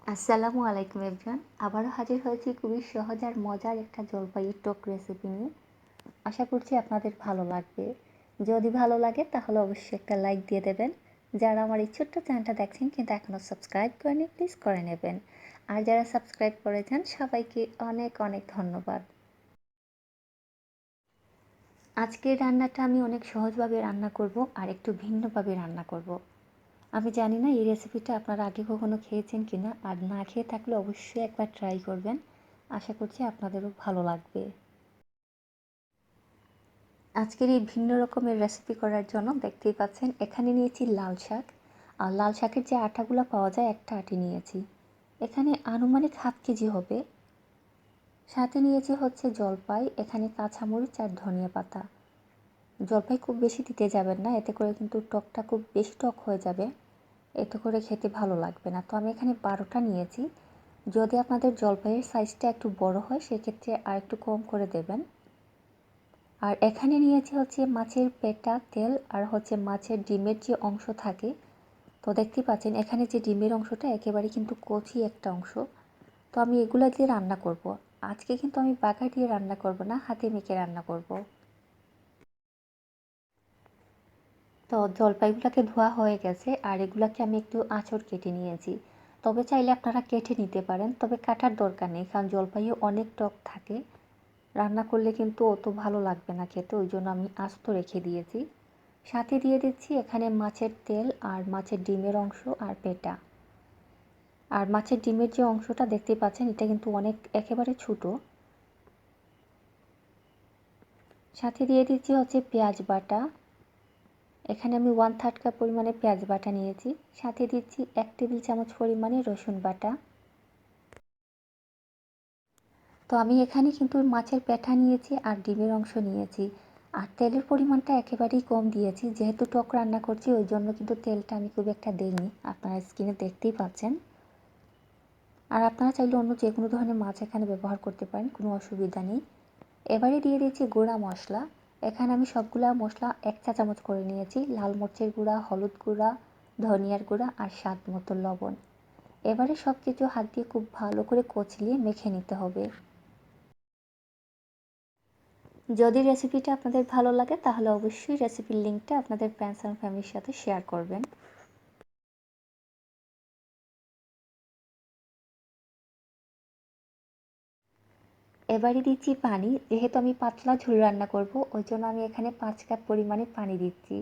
আসসালামু আলাইকুম এভরিওয়ান। আবারও হাজির হয়েছি খুবই সহজ আর মজার একটা জলপাইয়ের টক রেসিপি নিয়ে। আশা করছি আপনাদের ভালো লাগবে। যদি ভালো লাগে তাহলে অবশ্যই একটা লাইক দিয়ে দেবেন। যারা আমার এই ছোট্ট চ্যানেলটা দেখছেন কিন্তু এখনও সাবস্ক্রাইব করেনি, প্লিজ করে নেবেন। আর যারা সাবস্ক্রাইব করেছেন সবাইকে অনেক অনেক ধন্যবাদ। আজকের রান্নাটা আমি অনেক সহজভাবে রান্না করব আর একটু ভিন্নভাবে রান্না করব। আমি জানি না এই রেসিপিটা আপনারা আগে কখনো খেয়েছেন কিনা, আর না খেয়ে থাকলে অবশ্যই একবার ট্রাই করবেন। আশা করছি আপনাদেরও ভালো লাগবে। আজকের এই ভিন্ন রকমের রেসিপি করার জন্য দেখতেই পাচ্ছেন এখানে নিয়েছি লাল শাক। আর লাল শাকের যে আটাগুলো পাওয়া যায় একটা আটি নিয়েছি। এখানে আনুমানিক হাফ কেজি হবে। সাথে নিয়েছি হচ্ছে জলপাই, এখানে কাঁচামরিচ আর ধনিয়া পাতা। জলপাই খুব বেশি দিতে যাবেন না, এতে করে কিন্তু টকটা খুব বেশি টক হয়ে যাবে, এতে করে খেতে ভালো লাগবে না। তো আমি এখানে 12টা নিয়েছি। যদি আপনাদের জলপাইয়ের সাইজটা একটু বড় হয় সেক্ষেত্রে আর একটু কম করে দেবেন। আর এখানে নিয়েছি হচ্ছে মাছের পেটা, তেল আর হচ্ছে মাছের ডিমের যে অংশ থাকে। তো দেখতে পাচ্ছেন এখানে যে ডিমের অংশটা একেবারে কিন্তু কচি একটা অংশ। তো আমি এগুলো দিয়ে রান্না করব। আজকে কিন্তু আমি বাগার দিয়ে রান্না করব না, হাতে মেখে রান্না করব। তো জলপাইগুলোকে ধোয়া হয়ে গেছে আর এগুলোকে আমি একটু আঁচড় কেটে নিয়েছি। তবে চাইলে আপনারা কেটে নিতে পারেন, তবে কাটার দরকার নেই, কারণ জলপাইয়ে অনেক টক থাকে। রান্না করলে কিন্তু অত ভালো লাগবে না খেতে, ওই জন্য আমি আস্ত রেখে দিয়েছি। সাথে দিয়ে দিচ্ছি এখানে মাছের তেল আর মাছের ডিমের অংশ আর পেটা। আর মাছের ডিমের যে অংশটা দেখতেই পাচ্ছেন এটা কিন্তু অনেক একেবারে ছোটো। সাথে দিয়ে দিচ্ছি হচ্ছে পেঁয়াজ বাটা। এখানে আমি 1/3 কাপ পরিমাণে পেঁয়াজ বাটা নিয়েছি। সাথে দিচ্ছি 1 টেবিল চামচ পরিমাণে রসুন বাটা। তো আমি এখানে কিন্তু মাছের পেটা নিয়েছি আর ডিমের অংশ নিয়েছি। আর তেলের পরিমাণটা একেবারেই কম দিয়েছি, যেহেতু টক রান্না করছি ওই জন্য কিন্তু তেলটা আমি খুব একটা দিইনি, আপনারা স্ক্রিনে দেখতেই পাচ্ছেন। আর আপনারা চাইলে অন্য যে কোনো ধরনের মাছ এখানে ব্যবহার করতে পারেন, কোনো অসুবিধা নেই। এবারে দিয়ে দিচ্ছি গুঁড়া মশলা। এখানে আমি সবগুলা মশলা 1 চা চামচ করে নিয়েছি। লাল মরিচের গুঁড়া, হলুদ গুঁড়া, ধনিয়ার গুঁড়া আর স্বাদ মতো লবণ। এবারে সব কিছু হাত দিয়ে খুব ভালো করে কচলিয়ে মেখে নিতে হবে। যদি রেসিপিটা আপনাদের ভালো লাগে তাহলে অবশ্যই রেসিপির লিঙ্কটা আপনাদের ফ্রেন্ডস অ্যান্ড ফ্যামিলির সাথে শেয়ার করবেন। এবারে দিচ্ছি পানি। যেহেতু আমি পাতলা ঝোল রান্না করব ওই জন্য আমি এখানে 5 কাপ পরিমাণে পানি দিচ্ছি।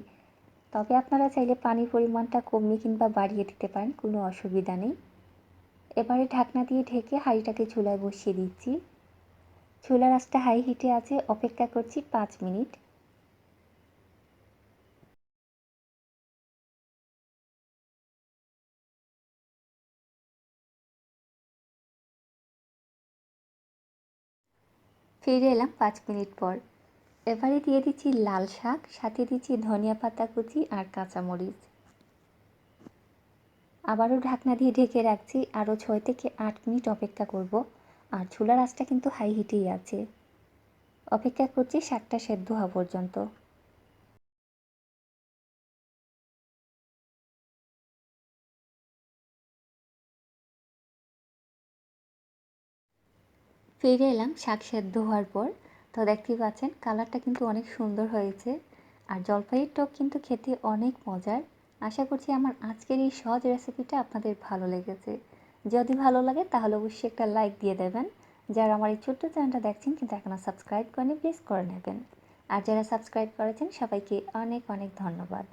তবে আপনারা চাইলে পানির পরিমাণটা কমিয়ে কিংবা বাড়িয়ে দিতে পারেন, কোনো অসুবিধা নেই। এবারে ঢাকনা দিয়ে ঢেকে হাঁড়িটাকে চুলায় বসিয়ে দিচ্ছি। চুলার আঁচটা হাই হিটে আছে, অপেক্ষা করছি 5 মিনিট। ফিরে এলাম 5 মিনিট পর। এবারে দিয়ে দিচ্ছি লাল শাক, সাথে দিচ্ছি ধনিয়া পাতা কুচি আর কাঁচামরিচ। আবারও ঢাকনা দিয়ে ঢেকে রাখছি, আরও 6 থেকে 8 মিনিট অপেক্ষা করব। আর চুলার আঁচটা কিন্তু হাই হিটেই আছে। অপেক্ষা করছি শাকটা সেদ্ধ হওয়া পর্যন্ত। ফিরে এলাম শাক সেদ্ধ হওয়ার পর। তো দেখতেই পাচ্ছেন কালারটা কিন্তু অনেক সুন্দর হয়েছে। আর জলপাইয়ের টক কিন্তু খেতে অনেক মজার। আশা করছি আমার আজকের এই সহজ রেসিপিটা আপনাদের ভালো লেগেছে। যদি ভালো লাগে তাহলে অবশ্যই একটা লাইক দিয়ে দেবেন। যারা আমার এই ছোট্ট চ্যানেলটা দেখছেন কিন্তু এখনও সাবস্ক্রাইব করেনি, প্লিজ করে নেবেন। আর যারা সাবস্ক্রাইব করেছেন সবাইকে অনেক অনেক ধন্যবাদ।